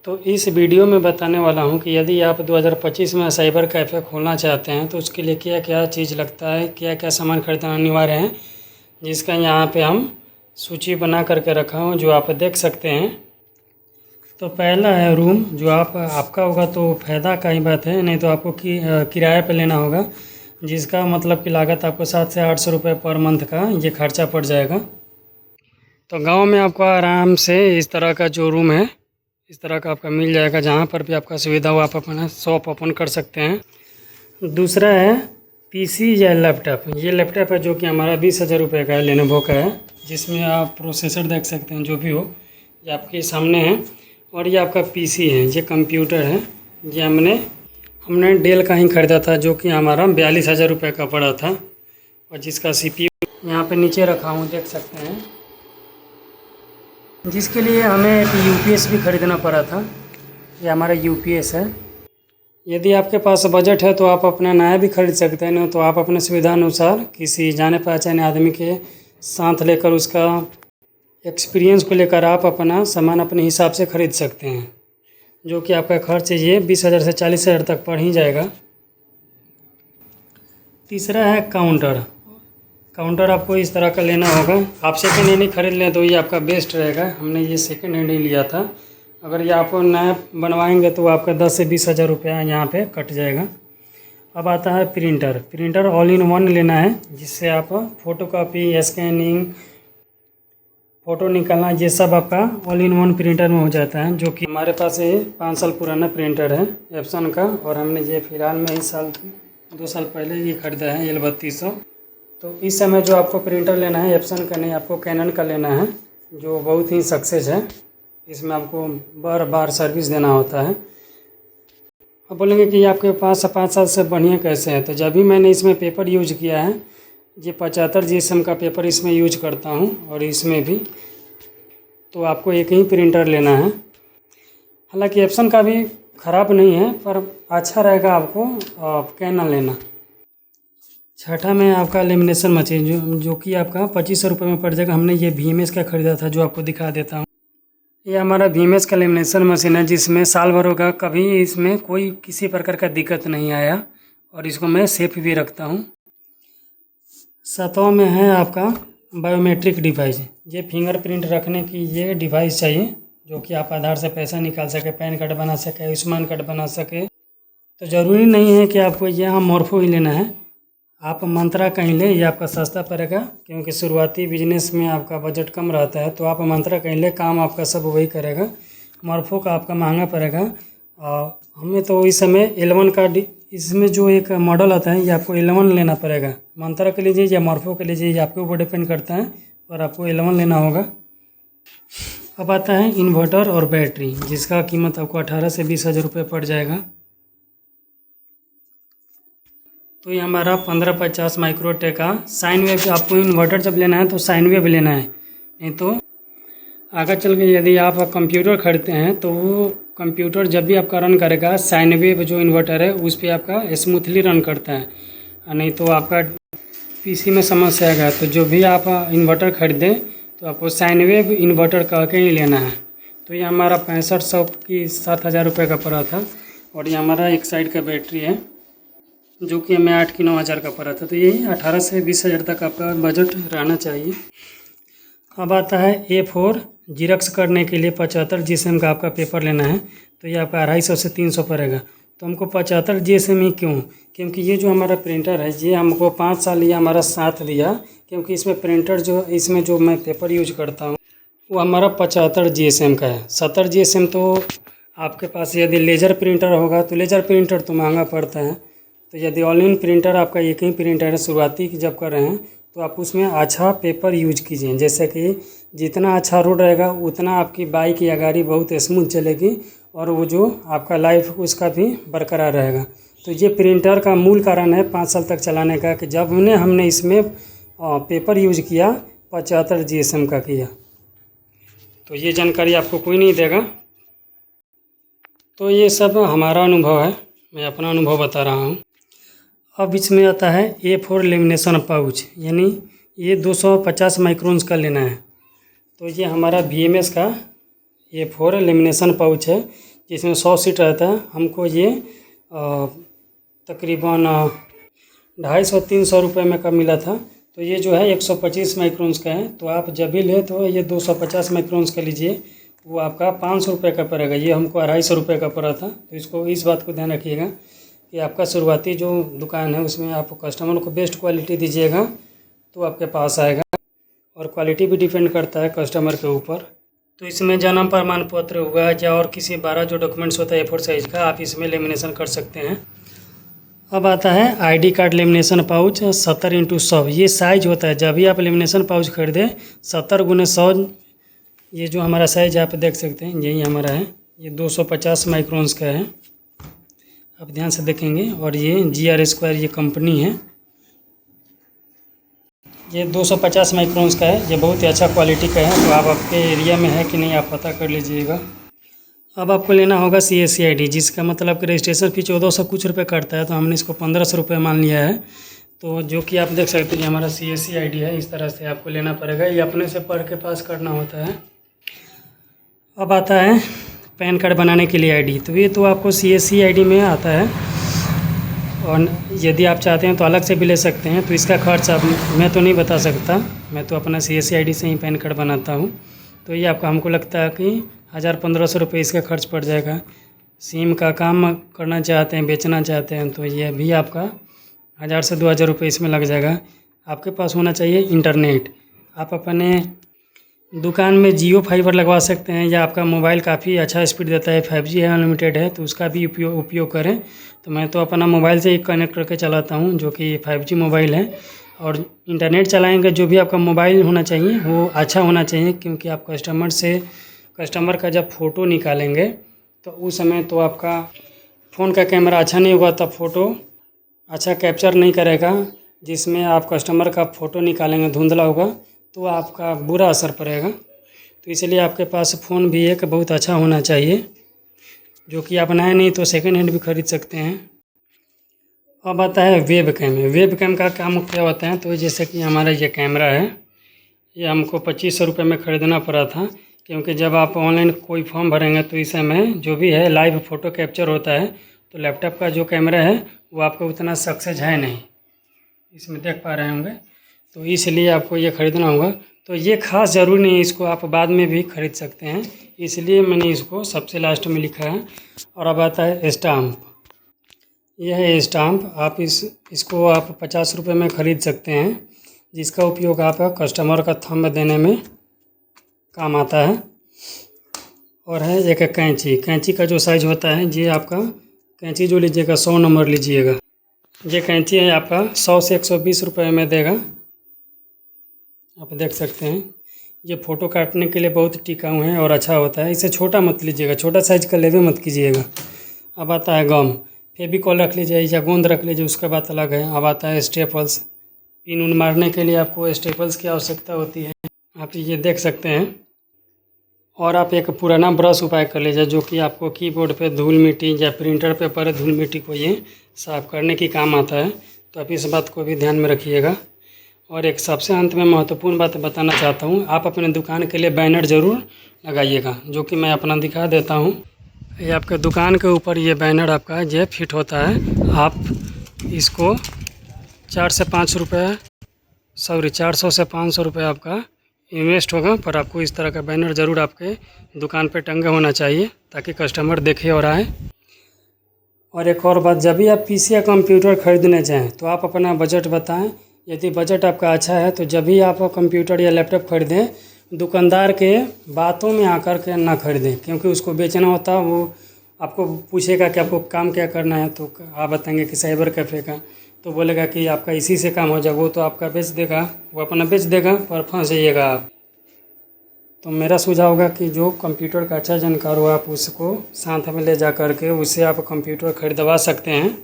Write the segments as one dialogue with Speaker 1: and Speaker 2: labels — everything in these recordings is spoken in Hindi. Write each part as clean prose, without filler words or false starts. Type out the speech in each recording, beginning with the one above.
Speaker 1: तो इस वीडियो में बताने वाला हूं कि यदि आप 2025 में साइबर कैफ़े खोलना चाहते हैं तो उसके लिए क्या क्या चीज़ लगता है, क्या क्या सामान खरीदना अनिवार्य है, जिसका यहाँ पे हम सूची बना करके रखा हूँ जो आप देख सकते हैं। तो पहला है रूम, जो आपका होगा तो फ़ायदा का ही बात है, नहीं तो आपको किराए पे लेना होगा, जिसका मतलब कि लागत आपको 700 से 800 रुपये पर मंथ का ये खर्चा पड़ जाएगा। तो गांव में आपको आराम से इस तरह का जो रूम है इस तरह का आपका मिल जाएगा, जहाँ पर भी आपका सुविधा हो आप अपना शॉप ओपन कर सकते हैं। दूसरा है पीसी या लैपटॉप। ये लैपटॉप है जो कि हमारा 20,000 रुपये का है, लेनोवो का है, जिसमें आप प्रोसेसर देख सकते हैं जो भी हो, ये आपके सामने है। और ये आपका पीसी है, ये कंप्यूटर है, ये हमने डेल का ही ख़रीदा था जो कि हमारा 42,000 रुपये का पड़ा था, और जिसका CPU यहाँ पे नीचे रखा हूँ देख सकते हैं, जिसके लिए हमें एक UPS भी ख़रीदना पड़ा था। ये हमारा UPS है। यदि आपके पास बजट है तो आप अपना नया भी खरीद सकते हैं, नहीं तो आप अपने सुविधा अनुसार किसी जाने पहचाने आदमी के साथ लेकर उसका एक्सपीरियंस को लेकर आप अपना सामान अपने हिसाब से खरीद सकते हैं, जो कि आपका खर्च ये 20,000 से 40,000 तक पड़ ही जाएगा। तीसरा है काउंटर आपको इस तरह का लेना होगा। आप सेकेंड हैंड ही खरीद लें तो ये आपका बेस्ट रहेगा। हमने ये सेकेंड हैंड ही लिया था। अगर ये आप नया बनवाएंगे तो आपका 10 से 20,000 रुपया यहाँ पे कट जाएगा। अब आता है प्रिंटर ऑल इन वन लेना है, जिससे आप फ़ोटोकॉपी, स्कैनिंग, फ़ोटो निकालना, ये सब आपका ऑल इन वन प्रिंटर में हो जाता है। जो कि हमारे पास ये 5 साल पुराना प्रिंटर है एप्सन का, और हमने ये फ़िलहाल में इस साल 2 साल पहले ये ख़रीदा है L3200। तो इस समय जो आपको प्रिंटर लेना है एप्सन का नहीं, आपको कैनन का लेना है, जो बहुत ही सक्सेस है। इसमें आपको बार बार सर्विस देना होता है। अब बोलेंगे कि आपके पास 5 साल से बढ़िया कैसे है, तो जब भी मैंने इसमें पेपर यूज किया है, ये 75 GSM का पेपर इसमें यूज करता हूँ, और इसमें भी तो आपको एक ही प्रिंटर लेना है। हालांकि एप्सन का भी ख़राब नहीं है, पर अच्छा रहेगा आपको कैनन लेना। छठा में आपका लेमिनेशन मशीन, जो कि आपका 2500 रुपये में पड़ जाएगा। हमने ये VMS का ख़रीदा था, जो आपको दिखा देता हूँ। ये हमारा VMS का लेमिनेशन मशीन है, जिसमें साल भर होगा, कभी इसमें कोई किसी प्रकार का दिक्कत नहीं आया, और इसको मैं सेफ भी रखता हूँ। 7वां में है आपका बायोमेट्रिक डिवाइस। ये फिंगरप्रिंट रखने की ये डिवाइस चाहिए, जो कि आप आधार से पैसा निकाल सके, पैन कार्ड बना सके, आयुष्मान कार्ड बना सके। तो ज़रूरी नहीं है कि आपको यहाँ मोर्फो ही लेना है, आप मंत्रा कहीं ले, ये आपका सस्ता पड़ेगा, क्योंकि शुरुआती बिजनेस में आपका बजट कम रहता है। तो आप मंत्रा कहीं ले, काम आपका सब वही करेगा। मोर्फो का आपका महंगा पड़ेगा। हमें तो इस समय 11 का इसमें जो एक मॉडल आता है, ये आपको 11 लेना पड़ेगा। मंत्रा के लीजिए या मोर्फो के लीजिए, ये आपके ऊपर डिपेंड करता है, पर आपको 11 लेना होगा। अब आता है इन्वर्टर और बैटरी, जिसका कीमत आपको 18 से 20,000 रुपये पड़ जाएगा। तो ये हमारा 1550 माइक्रोटेक का साइन वेव। आपको इन्वर्टर जब लेना है तो साइन वेव लेना है, नहीं तो आगे चल के यदि आप कंप्यूटर खरीदते हैं तो वो कंप्यूटर जब भी आपका रन करेगा, साइन वेव जो इन्वर्टर है उस पर आपका स्मूथली रन करता है, नहीं तो आपका PC में समस्या आएगा। तो जो भी आप इन्वर्टर खरीदें तो आपको साइन वेव इन्वर्टर कह के ही लेना है। तो ये हमारा 6500 की 7,000 रुपये का पड़ा था, और ये हमारा एक साइड का बैटरी है, जो कि हमें 8 की 9,000 का पड़ा था। तो यही 18 से 20,000 तक आपका बजट रहना चाहिए। अब आता है A4 जीरक्स करने के लिए 75 GSM का आपका पेपर लेना है, तो ये आपका 250 से 300 पड़ेगा। तो हमको 75 GSM ही क्यों, क्योंकि ये जो हमारा प्रिंटर है ये हमको 5 साल ये हमारा साथ दिया, क्योंकि इसमें प्रिंटर इसमें जो मैं पेपर यूज करता हूँ वो हमारा 75 GSM का है। 70 GSM तो आपके पास यदि लेज़र प्रिंटर होगा तो लेज़र प्रिंटर तो महंगा पड़ता है। तो यदि ऑल इन प्रिंटर आपका एक ही प्रिंटर है, शुरुआती जब कर रहे हैं, तो आप उसमें अच्छा पेपर यूज कीजिए। जैसे कि जितना अच्छा रोड रहेगा उतना आपकी बाइक या गाड़ी बहुत स्मूथ चलेगी, और वो जो आपका लाइफ उसका भी बरकरार रहेगा। तो ये प्रिंटर का मूल कारण है 5 साल तक चलाने का, कि जब हमने इसमें पेपर यूज किया 75 GSM का किया। तो ये जानकारी आपको कोई नहीं देगा। तो ये सब हमारा अनुभव है, मैं अपना अनुभव बता रहा हूँ। अब इसमें आता है A4 लेमिनेशन पाउच, यानी ये 250 माइक्रोन्स का लेना है। तो ये हमारा VMS का A4 लेमिनेशन पाउच है, जिसमें 100 सीट रहता है, हमको ये तकरीबन 250-300 रुपये में का मिला था। तो ये जो है 125 माइक्रोन्स का है। तो आप जब भी ले तो ये 250 माइक्रोन्स का लीजिए, वो आपका 500 रुपये का पड़ेगा। ये हमको 250 रुपये का पड़ा था। तो इसको इस बात को ध्यान रखिएगा कि आपका शुरुआती जो दुकान है उसमें आप कस्टमर को बेस्ट क्वालिटी दीजिएगा तो आपके पास आएगा, और क्वालिटी भी डिपेंड करता है कस्टमर के ऊपर। तो इसमें जन्म प्रमाण पत्र हुआ या और किसी 12 जो डॉक्यूमेंट्स होता है A4 साइज़ का, आप इसमें लेमिनेशन कर सकते हैं। अब आता है ID card lamination pouch 70x100। ये साइज होता है, जब भी आप लेमिनेशन पाउच खरीदें 70x100, ये जो हमारा साइज आप देख सकते हैं यही हमारा है। ये 250 माइक्रोन्स का है, आप ध्यान से देखेंगे। और ये GR² ये कंपनी है, ये 250 माइक्रोन्स का है। ये बहुत ही अच्छा क्वालिटी का है। तो आप आपके एरिया में है कि नहीं आप पता कर लीजिएगा। अब आपको लेना होगा CSC ID, जिसका मतलब कि रजिस्ट्रेशन फी 1400 कुछ रुपये कटता है। तो हमने इसको 1500 रुपये मान लिया है। तो जो कि आप देख सकते हैं कि हमारा CSC ID है। इस तरह से आपको लेना पड़ेगा, ये अपने से पढ़ के पास करना होता है। अब आता है पैन कार्ड बनाने के लिए ID। तो ये तो आपको CSC ID में आता है, और यदि आप चाहते हैं तो अलग से भी ले सकते हैं। तो इसका खर्च आप मैं तो नहीं बता सकता, मैं तो अपना CSC ID से ही पैन कार्ड बनाता हूँ। तो ये आपका हमको लगता है कि 1000-1500 रुपये इसका खर्च पड़ जाएगा। सिम का काम करना चाहते हैं, बेचना चाहते हैं, तो ये भी आपका 1000 से 2000 रुपये इसमें लग जाएगा। आपके पास होना चाहिए इंटरनेट। आप अपने दुकान में जियो फाइबर लगवा सकते हैं, या आपका मोबाइल काफ़ी अच्छा स्पीड देता है, 5G है, अनलिमिटेड है, तो उसका भी उपयोग करें। तो मैं तो अपना मोबाइल से ही कनेक्ट करके चलाता हूँ, जो कि 5G मोबाइल है। और इंटरनेट चलाएंगे जो भी आपका मोबाइल होना चाहिए वो अच्छा होना चाहिए, क्योंकि आप कस्टमर का जब फ़ोटो निकालेंगे तो उस समय तो आपका फ़ोन का कैमरा अच्छा नहीं होगा, तब फ़ोटो अच्छा कैप्चर नहीं करेगा। जिसमें आप कस्टमर का फ़ोटो निकालेंगे धुंधला होगा तो आपका बुरा असर पड़ेगा। तो इसलिए आपके पास फ़ोन भी एक बहुत अच्छा होना चाहिए, जो कि आप नया नहीं तो सेकेंड हैंड भी खरीद सकते हैं। अब आता है वेब कैम। वेब कैम का काम क्या होता है, तो जैसे कि हमारा ये कैमरा है, ये हमको 2500 रुपये में ख़रीदना पड़ा था। क्योंकि जब आप ऑनलाइन कोई फॉर्म भरेंगे तो इस समय जो भी है लाइव फ़ोटो कैप्चर होता है। तो लैपटॉप का जो कैमरा है वो आपको उतना सक्सेस है नहीं, इसमें देख पा रहे होंगे। तो इसलिए आपको ये ख़रीदना होगा। तो ये ख़ास ज़रूरी नहीं है, इसको आप बाद में भी ख़रीद सकते हैं, इसलिए मैंने इसको सबसे लास्ट में लिखा है। और अब आता है स्टाम्प। यह है स्टाम्प। आप इसको आप 50 रुपये में ख़रीद सकते हैं, जिसका उपयोग आप कस्टमर का थंब देने में काम आता है। और है एक कैंची। कैंची का जो साइज़ होता है, ये आपका कैंची जो लीजिएगा 100 नंबर लीजिएगा। ये कैंची है आपका 100 से 120 रुपये में देगा, आप देख सकते हैं। ये फ़ोटो काटने के लिए बहुत टिकाऊ है और अच्छा होता है। इसे छोटा मत लीजिएगा, छोटा साइज़ का लेवे मत कीजिएगा। अब आता है गम। फेविकॉल रख लीजिए या गोंद रख लीजिए, उसका बात अलग है। अब आता है स्टेपल्स। पिन उन मारने के लिए आपको स्टेपल्स की आवश्यकता होती है, आप ये देख सकते हैं। और आप एक पुराना ब्रश उपाय कर लीजिए, जो कि आपको कीबोर्ड पे धूल मिट्टी या प्रिंटर पे पड़े धूल मिट्टी को ये साफ़ करने की काम आता है। तो आप इस बात को भी ध्यान में रखिएगा। और एक सबसे अंत में महत्वपूर्ण बात बताना चाहता हूँ, आप अपने दुकान के लिए बैनर ज़रूर लगाइएगा, जो कि मैं अपना दिखा देता हूँ। ये आपके दुकान के ऊपर ये बैनर आपका ये फिट होता है। आप इसको 400 से 500 रुपये आपका इन्वेस्ट होगा, पर आपको इस तरह का बैनर ज़रूर आपके दुकान पे टंगे होना चाहिए, ताकि कस्टमर देखे और आए। और एक और बात, जब भी आप PC या कंप्यूटर खरीदने जाएं तो आप अपना बजट बताएं। यदि बजट आपका अच्छा है तो जब भी आप कंप्यूटर या लैपटॉप खरीदें, दुकानदार के बातों में आकर के ना खरीदें, क्योंकि उसको बेचना होता है। वो आपको पूछेगा कि आपको काम क्या करना है, तो आप बताएंगे कि साइबर कैफ़े का, तो बोलेगा कि आपका इसी से काम हो जाएगा। वो तो आपका बेच देगा, वो अपना बेच देगा, पर फंस जाइएगा आप। तो मेरा सुझाव होगा कि जो कंप्यूटर का अच्छा जानकार हो, आप उसको साथ में ले जा कर के उससे आप कंप्यूटर खरीदवा सकते हैं।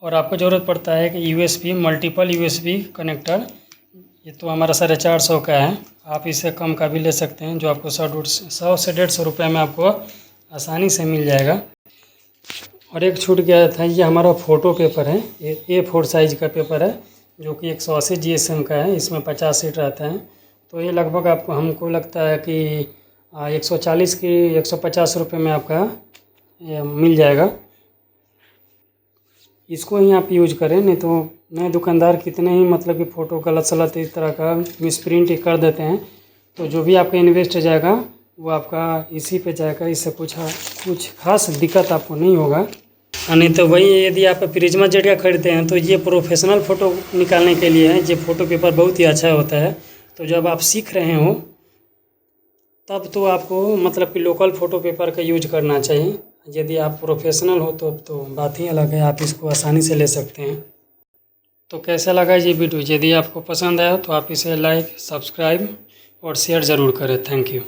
Speaker 1: और आपको ज़रूरत पड़ता है कि USB मल्टीपल USB कनेक्टर। ये तो हमारा 450 का है, आप इससे कम का भी ले सकते हैं, जो आपको 100 से 150 रुपये में आपको आसानी से मिल जाएगा। और एक छूट गया था, ये हमारा फ़ोटो पेपर है। ये A4 साइज़ का पेपर है, जो कि 180 GSM का है। इसमें 50 सीट रहता है। तो ये लगभग आपको हमको लगता है कि 140 की 150 रुपये में आपका मिल जाएगा। इसको ही आप यूज करें, नहीं तो नए दुकानदार कितने ही मतलब कि फ़ोटो गलत सलत इस तरह का मिसप्रिंट कर देते हैं। तो जो भी आपका इन्वेस्ट जाएगा वो आपका इसी पे जाएगा, इससे कुछ खास दिक्कत आपको नहीं होगा। नहीं तो वही यदि आप प्रिज्मा जेट का खरीदते हैं तो ये प्रोफेशनल फ़ोटो निकालने के लिए है। ये फ़ोटो पेपर बहुत ही अच्छा होता है। तो जब आप सीख रहे हो तब तो आपको मतलब कि लोकल फ़ोटो पेपर का यूज करना चाहिए। यदि आप प्रोफेशनल हो तो बात ही अलग है, आप इसको आसानी से ले सकते हैं। तो कैसा लगा ये वीडियो? यदि आपको पसंद आया तो आप इसे लाइक, सब्सक्राइब और शेयर ज़रूर करें। Thank you.